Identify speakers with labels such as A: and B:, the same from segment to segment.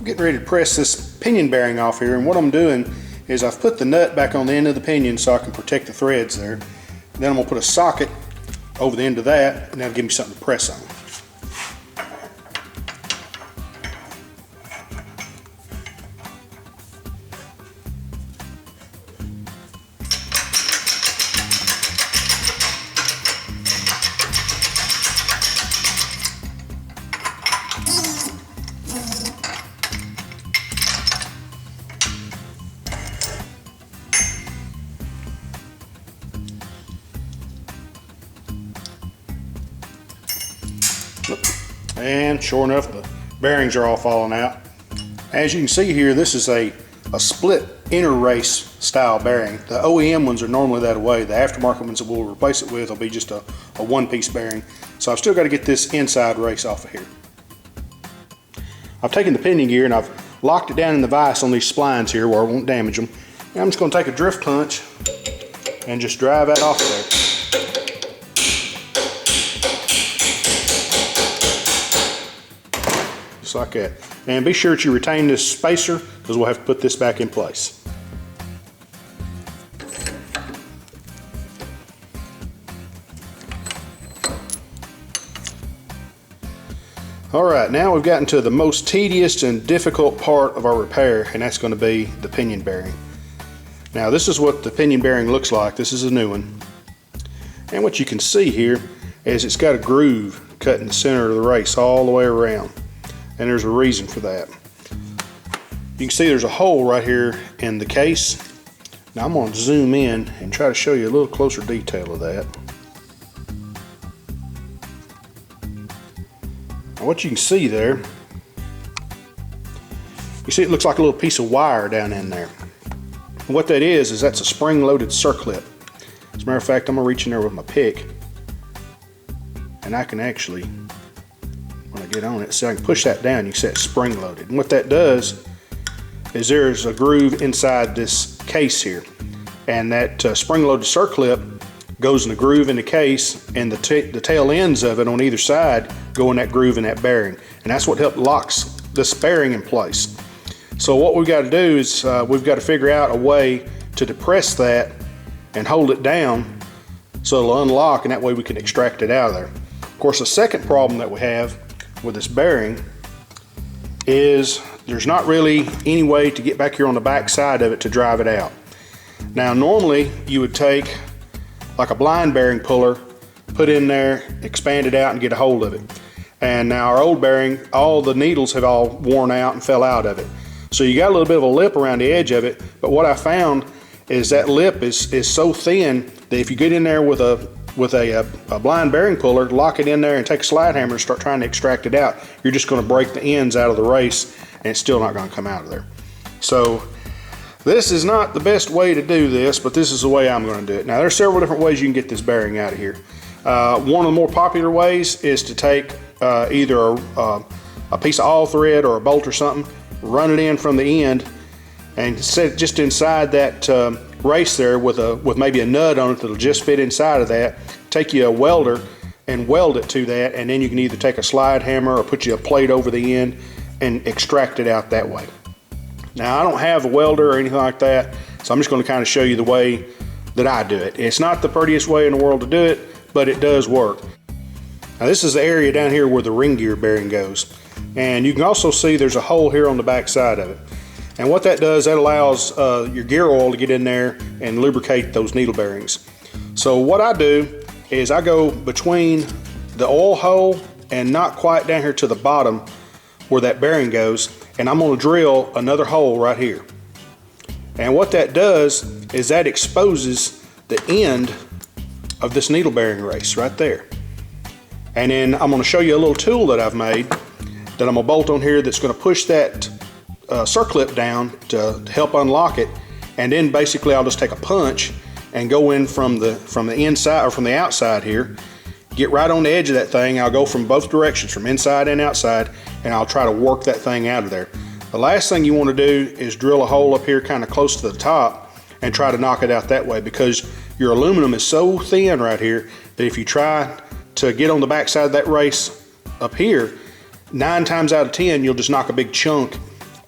A: getting ready to press this pinion bearing off here, and what I'm doing is I've put the nut back on the end of the pinion so I can protect the threads there. Then I'm going to put a socket over the end of that, and that'll give me something to press on. And sure enough, the bearings are all falling out. As you can see here, this is a split inner race style bearing. The OEM ones are normally that way. The aftermarket ones that we'll replace it with will be just a one-piece bearing. So I've still got to get this inside race off of here. I've taken the pinion gear and I've locked it down in the vise on these splines here where I won't damage them. And I'm just going to take a drift punch and just drive that off of there. Just like that. And be sure that you retain this spacer because we'll have to put this back in place. Alright, now we've gotten to the most tedious and difficult part of our repair, and that's going to be the pinion bearing. Now this is what the pinion bearing looks like. This is a new one. And what you can see here is it's got a groove cut in the center of the race all the way around. And there's a reason for that. You can see there's a hole right here in the case. Now I'm going to zoom in and try to show you a little closer detail of that. Now what you can see there, you see it looks like a little piece of wire down in there. And what that is that's a spring-loaded Circlip. As a matter of fact, I'm going to reach in there with my pick and I can actually, when I get on it, so I can push that down, you can see it's spring loaded. And what that does is there's a groove inside this case here, and that spring loaded Circlip goes in the groove in the case, and the tail ends of it on either side go in that groove in that bearing, and that's what locks this bearing in place. So what we've got to do is we've got to figure out a way to depress that and hold it down so it'll unlock, and that way we can extract it out of there. Of course, the second problem that we have with this bearing is there's not really any way to get back here on the back side of it to drive it out. Now normally you would take like a blind bearing puller, put in there, expand it out and get a hold of it. And now our old bearing, all the needles have all worn out and fell out of it. So you got a little bit of a lip around the edge of it, but what I found is that lip is so thin that if you get in there with a blind bearing puller, lock it in there and take a slide hammer and start trying to extract it out, you're just going to break the ends out of the race and it's still not going to come out of there. So this is not the best way to do this, but this is the way I'm going to do it. Now there's several different ways you can get this bearing out of here. One of the more popular ways is to take either a piece of all thread or a bolt or something, run it in from the end and set it just inside that race there with maybe a nut on it that'll just fit inside of that. Take you a welder and weld it to that, and then you can either take a slide hammer or put you a plate over the end and extract it out that way. Now I don't have a welder or anything like that, so I'm just going to kind of show you the way that I do it. It's not the prettiest way in the world to do it, but it does work. Now this is the area down here where the ring gear bearing goes, and you can also see there's a hole here on the back side of it. And what that does, that allows your gear oil to get in there and lubricate those needle bearings. So what I do is I go between the oil hole and not quite down here to the bottom where that bearing goes, and I'm going to drill another hole right here. And what that does is that exposes the end of this needle bearing race right there. And then I'm going to show you a little tool that I've made that I'm going to bolt on here that's going to push that Circlip down to help unlock it, and then basically I'll just take a punch and go in from the inside or from the outside here, get right on the edge of that thing. I'll go from both directions, from inside and outside, and I'll try to work that thing out of there. The last thing you want to do is drill a hole up here kind of close to the top and try to knock it out that way, because your aluminum is so thin right here that if you try to get on the back side of that race up here, 9 times out of 10 you'll just knock a big chunk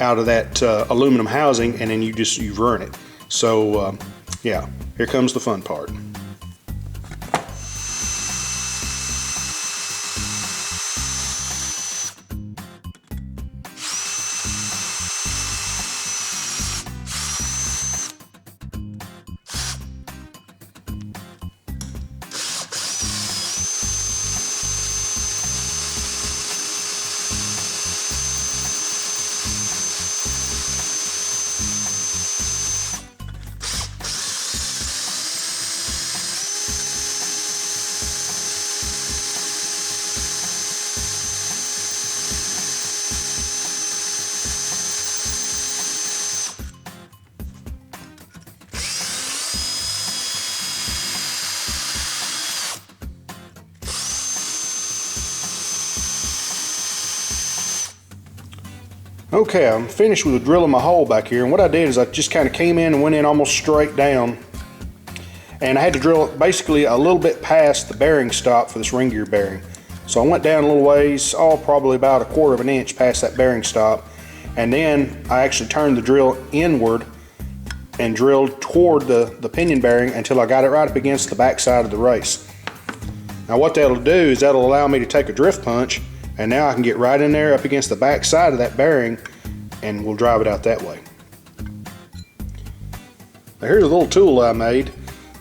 A: out of that aluminum housing, and then you've ruined it. So yeah, here comes the fun part. Okay, I'm finished with drilling my hole back here, and what I did is I just kind of came in and went in almost straight down, and I had to drill it basically a little bit past the bearing stop for this ring gear bearing. So I went down a little ways, probably about 1/4 of an inch past that bearing stop, and then I actually turned the drill inward and drilled toward the pinion bearing until I got it right up against the back side of the race. Now what that'll do is that'll allow me to take a drift punch, and now I can get right in there up against the back side of that bearing, and we'll drive it out that way. Now here's a little tool I made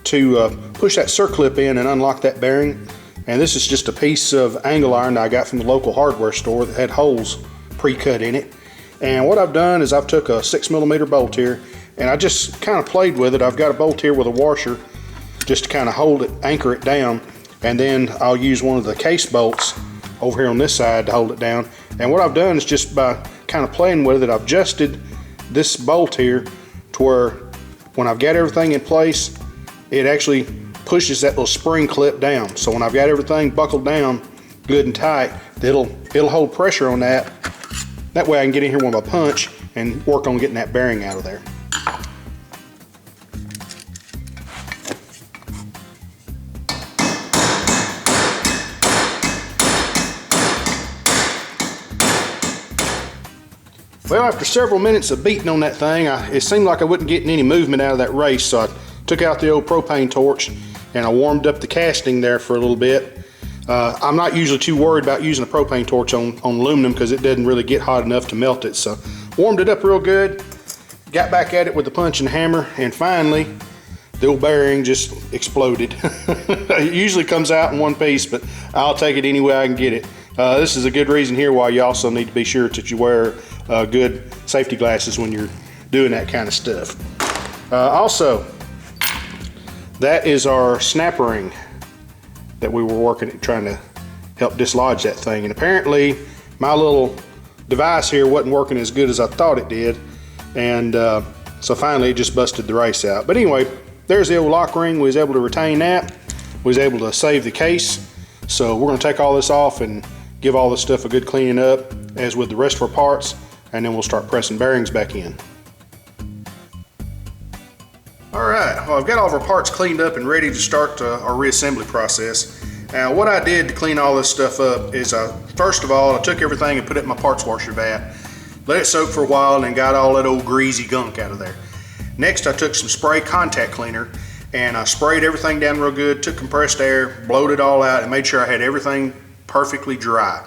A: to push that circlip in and unlock that bearing. And this is just a piece of angle iron that I got from the local hardware store that had holes pre-cut in it. And what I've done is I've took a 6mm bolt here, and I just kind of played with it. I've got a bolt here with a washer just to kind of hold it, anchor it down, and then I'll use one of the case bolts over here on this side to hold it down. And what I've done is just by kind of playing with it, I've adjusted this bolt here to where when I've got everything in place, it actually pushes that little spring clip down. So when I've got everything buckled down good and tight, it'll hold pressure on that. That way I can get in here with my punch and work on getting that bearing out of there. Well, after several minutes of beating on that thing, it seemed like I wasn't getting any movement out of that race, so I took out the old propane torch and I warmed up the casting there for a little bit. I'm not usually too worried about using a propane torch on aluminum because it doesn't really get hot enough to melt it. So warmed it up real good, got back at it with the punch and hammer, and finally the old bearing just exploded. It usually comes out in one piece, but I'll take it any way I can get it. This is a good reason here why you also need to be sure that you wear good safety glasses when you're doing that kind of stuff. Also, that is our snap ring that we were working at trying to help dislodge that thing. And apparently my little device here wasn't working as good as I thought it did. And so finally it just busted the race out. But anyway, there's the old lock ring. We was able to retain that. We was able to save the case. So we're gonna take all this off and give all this stuff a good cleaning up as with the rest of our parts, and then we'll start pressing bearings back in. All right, well, I've got all of our parts cleaned up and ready to start our reassembly process. Now, what I did to clean all this stuff up is first of all, I took everything and put it in my parts washer vat, let it soak for a while, and then got all that old greasy gunk out of there. Next, I took some spray contact cleaner and I sprayed everything down real good, took compressed air, blowed it all out, and made sure I had everything perfectly dry.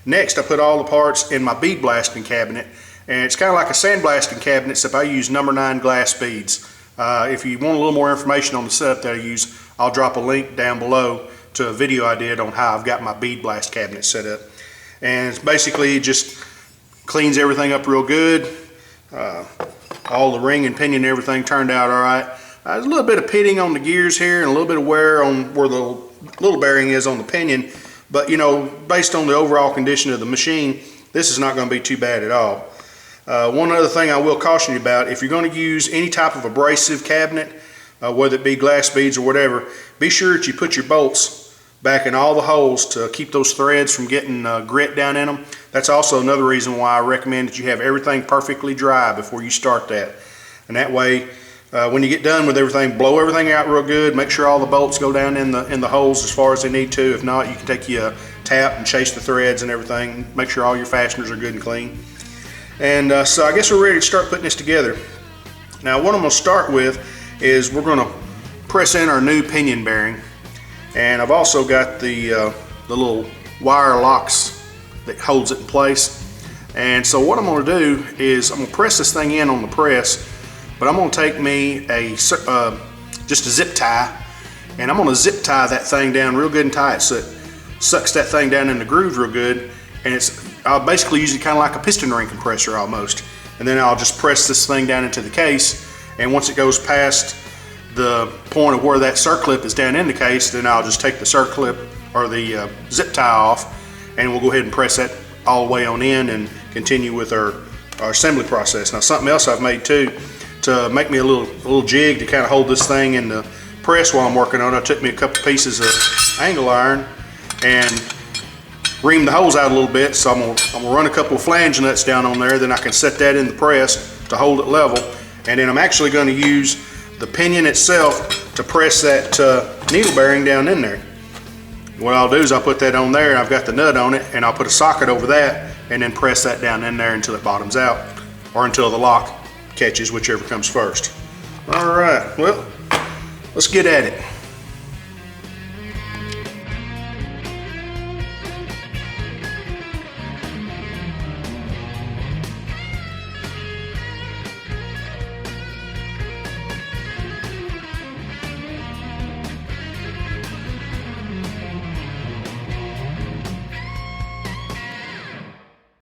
A: Next, I put all the parts in my bead blasting cabinet, and it's kind of like a sandblasting cabinet, except I use number 9 glass beads. If you want a little more information on the setup that I use, I'll drop a link down below to a video I did on how I've got my bead blast cabinet set up. And it's basically just cleans everything up real good. All the ring and pinion and everything turned out all right. There's a little bit of pitting on the gears here and a little bit of wear on where the little bearing is on the pinion. But you know, based on the overall condition of the machine, this is not going to be too bad at all. One other thing I will caution you about, if you're going to use any type of abrasive cabinet, whether it be glass beads or whatever, be sure that you put your bolts back in all the holes to keep those threads from getting grit down in them. That's also another reason why I recommend that you have everything perfectly dry before you start that. And that way, when you get done with everything, blow everything out real good, make sure all the bolts go down in the holes as far as they need to. If not, you can take your tap and chase the threads and everything, make sure all your fasteners are good and clean. And so I guess we're ready to start putting this together. Now what I'm going to start with is we're going to press in our new pinion bearing, and I've also got the little wire locks that holds it in place. And so what I'm going to do is I'm going to press this thing in on the press, but I'm going to take me just a zip tie, and I'm going to zip tie that thing down real good and tight so it sucks that thing down in the groove real good. And I'll basically use it kind of like a piston ring compressor almost. And then I'll just press this thing down into the case, and once it goes past the point of where that circlip is down in the case, then I'll just take the circlip or the zip tie off, and we'll go ahead and press that all the way on in and continue with our assembly process. Now something else I've made too, to make me a little jig to kind of hold this thing in the press while I'm working on it, I took me a couple pieces of angle iron and ream the holes out a little bit. So I'm gonna run a couple of flange nuts down on there, then I can set that in the press to hold it level. And then I'm actually going to use the pinion itself to press that needle bearing down in there. What I'll do is I'll put that on there, and I've got the nut on it, and I'll put a socket over that and then press that down in there until it bottoms out, or until the lock catches, whichever comes first. All right, well, let's get at it.